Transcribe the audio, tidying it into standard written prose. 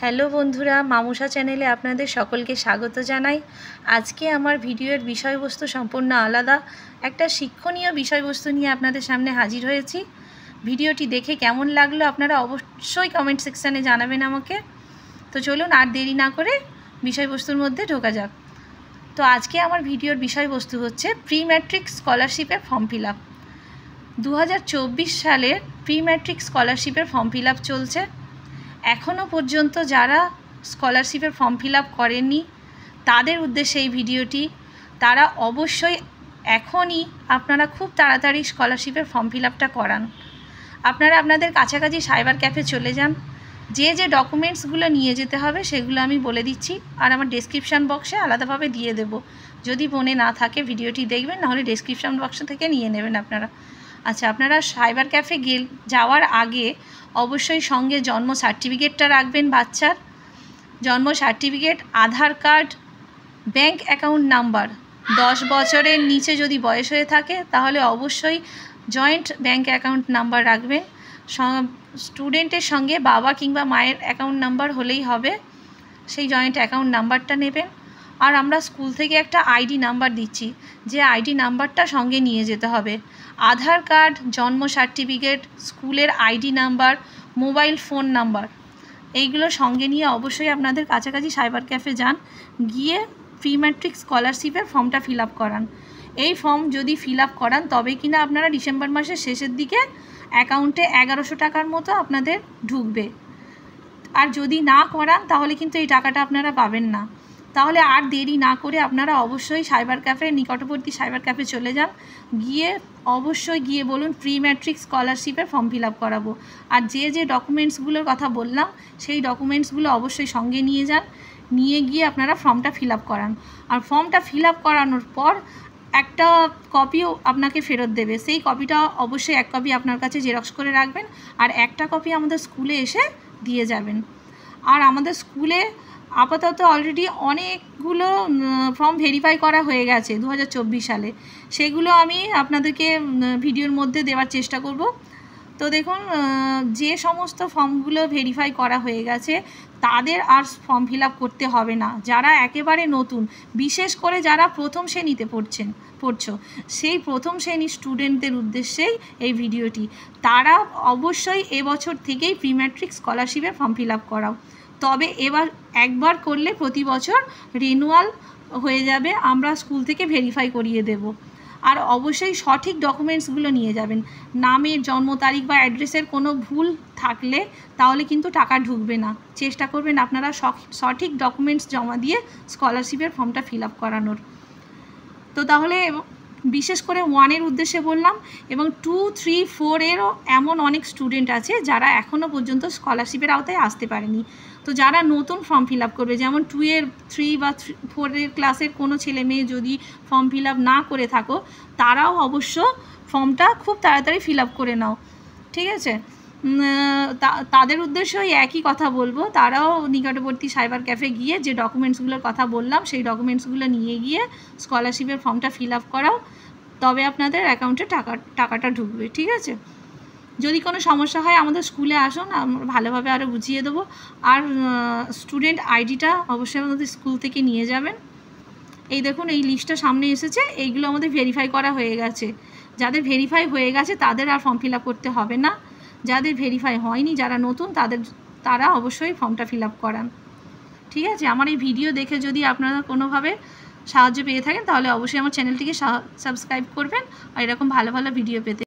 Hello বন্ধুরা, মামুষা চ্যানেলে আপনাদের সকলকে স্বাগত জানাই। আজকে আমার ভিডিওর বিষয়বস্তু সম্পূর্ণ আলাদা, একটা শিক্ষণীয় বিষয়বস্তু নিয়ে আপনাদের সামনে হাজির হয়েছি। ভিডিওটি দেখে কেমন লাগলো আপনারা অবশ্যই কমেন্ট সেকশানে জানাবেন আমাকে। তো চলুন আর দেরি না করে বিষয়বস্তুর মধ্যে ঢোকা যাক। তো আজকে আমার ভিডিওর বিষয়বস্তু হচ্ছে প্রি ম্যাট্রিক স্কলারশিপের ফর্ম ফিল আপ। 2024 সালের প্রি ম্যাট্রিক স্কলারশিপের ফর্ম ফিল আপ চলছে। এখনও পর্যন্ত যারা স্কলারশিপের ফর্ম ফিল আপ করেননি তাদের উদ্দেশ্যে এই ভিডিওটি। তারা অবশ্যই এখনই আপনারা খুব তাড়াতাড়ি স্কলারশিপের ফর্ম ফিল আপটা করান। আপনারা আপনাদের কাছাকাছি সাইবার ক্যাফে চলে যান। যে যে ডকুমেন্টসগুলো নিয়ে যেতে হবে সেগুলো আমি বলে দিচ্ছি, আর আমার ডেসক্রিপশান বক্সে আলাদাভাবে দিয়ে দেব। যদি মনে না থাকে ভিডিওটি দেখবেন, নাহলে ডেসক্রিপশান বক্স থেকে নিয়ে নেবেন আপনারা। আচ্ছা, আপনারা সাইবার ক্যাফে যাওয়ার আগে অবশ্যই সঙ্গে জন্ম সার্টিফিকেটটা রাখবেন, বাচ্চার জন্ম সার্টিফিকেট, আধার কার্ড, ব্যাংক অ্যাকাউন্ট নাম্বার। 10 বছরের নিচে যদি বয়স হয়ে থাকে তাহলে অবশ্যই জয়েন্ট ব্যাংক অ্যাকাউন্ট নাম্বার রাখবেন। স্টুডেন্টের সঙ্গে বাবা কিংবা মায়ের অ্যাকাউন্ট নাম্বার হলেই হবে, সেই জয়েন্ট অ্যাকাউন্ট নাম্বারটা নেবেন। আর আমরা স্কুল থেকে একটা আইডি নাম্বার দিচ্ছি, যে আইডি নাম্বারটা সঙ্গে নিয়ে যেতে হবে। আধার কার্ড, জন্ম সার্টিফিকেট, স্কুলের ID number, mobile phone number, এইগুলো সঙ্গে নিয়ে অবশ্যই আপনাদের কাছাকাছি সাইবার ক্যাফে যান, গিয়ে প্রি ম্যাট্রিক স্কলারশিপের ফর্মটা ফিল আপ করান। এই ফর্ম যদি ফিল আপ করান তবে কিনা আপনারা ডিসেম্বর মাসের শেষের দিকে অ্যাকাউন্টে 1100 টাকার মতো আপনাদের ঢুকবে। আর যদি না করান তাহলে কিন্তু এই টাকাটা আপনারা পাবেন না। তাহলে আর দেরি না করে আপনারা অবশ্যই সাইবার ক্যাফে, নিকটবর্তী সাইবার ক্যাফে চলে যান, অবশ্যই গিয়ে বলুন প্রি ম্যাট্রিক স্কলারশিপের ফর্ম ফিল আপ করাবো। আর যে যে ডকুমেন্টসগুলোর কথা বললাম সেই ডকুমেন্টসগুলো অবশ্যই সঙ্গে নিয়ে যান, নিয়ে গিয়ে আপনারা ফর্মটা ফিল আপ করান। আর ফর্মটা ফিল আপ করানোর পর একটা কপিও আপনাকে ফেরত দেবে। সেই কপিটা অবশ্যই এক কপি আপনার কাছে জেরক্স করে রাখবেন, আর একটা কপি আমাদের স্কুলে এসে দিয়ে যাবেন। আর আমাদের স্কুলে আপাতত অলরেডি অনেকগুলো ফর্ম ভেরিফাই করা হয়ে গেছে 2024 সালে। সেগুলো আমি আপনাদেরকে ভিডিওর মধ্যে দেওয়ার চেষ্টা করব। তো দেখুন, যে সমস্ত ফর্মগুলো ভেরিফাই করা হয়ে গেছে তাদের আর ফর্ম ফিল আপ করতে হবে না। যারা একেবারে নতুন, বিশেষ করে যারা প্রথম শ্রেণীতে পড়ছো, সেই প্রথম শ্রেণীর স্টুডেন্টদের উদ্দেশ্যেই এই ভিডিওটি। তারা অবশ্যই এবছর থেকেই প্রি ম্যাট্রিক স্কলারশিপের ফর্ম ফিল আপ করাও। তবে এবার একবার করলে প্রতি বছর রিনিউয়াল হয়ে যাবে, আমরা স্কুল থেকে ভেরিফাই করিয়ে দেব। আর অবশ্যই সঠিক ডকুমেন্টসগুলো নিয়ে যাবেন। নামের, জন্ম তারিখ বা অ্যাড্রেসের কোনো ভুল থাকলে তাহলে কিন্তু টাকা ঢুকবে না। চেষ্টা করবেন আপনারা সঠিক ডকুমেন্টস জমা দিয়ে স্কলারশিপের ফর্মটা ফিল আপ করানোর। তো তাহলে বিশেষ করে 1-এর উদ্দেশ্যে বললাম, এবং 2, 3, 4-এরও এমন অনেক স্টুডেন্ট আছে যারা এখনও পর্যন্ত স্কলারশিপের আওতায় আসতে পারেনি। তো যারা নতুন ফর্ম ফিল আপ করবে, যেমন 2-এর 3 বা 4-এর ক্লাসের কোনো ছেলে মেয়ে যদি ফর্ম ফিল আপ না করে থাকো, তারাও অবশ্য ফর্মটা খুব তাড়াতাড়ি ফিল আপ করে নাও, ঠিক আছে? তাদের উদ্দেশ্যে ওই একই কথা বলবো, তারাও নিকটবর্তী সাইবার ক্যাফে গিয়ে যে ডকুমেন্টসগুলোর কথা বললাম সেই ডকুমেন্টসগুলো নিয়ে গিয়ে স্কলারশিপের ফর্মটা ফিল আপ করাও, তবে আপনাদের অ্যাকাউন্টে টাকাটা ঢুকবে, ঠিক আছে? যদি কোনো সমস্যা হয় আমাদের স্কুলে আসুন, আমরা ভালোভাবে আরও বুঝিয়ে দেবো। আর স্টুডেন্ট আইডিটা অবশ্যই আমাদের স্কুল থেকে নিয়ে যাবেন। এই দেখুন, এই লিস্টটা সামনে এসেছে, এইগুলো আমাদের ভেরিফাই করা হয়ে গেছে। যাদের ভেরিফাই হয়ে গেছে তাদের আর ফর্ম ফিল আপ করতে হবে না। যাদের ভেরিফাই হয়নি, যারা নতুন, তারা অবশ্যই ফর্মটা ফিল আপ করান, ঠিক আছে? আমার এই ভিডিও দেখে যদি আপনারা কোনোভাবে সাহায্য পেয়ে থাকেন তাহলে অবশ্যই আমার চ্যানেলটিকে সাবস্ক্রাইব করবেন, আর এরকম ভালো ভালো ভিডিও পেতে।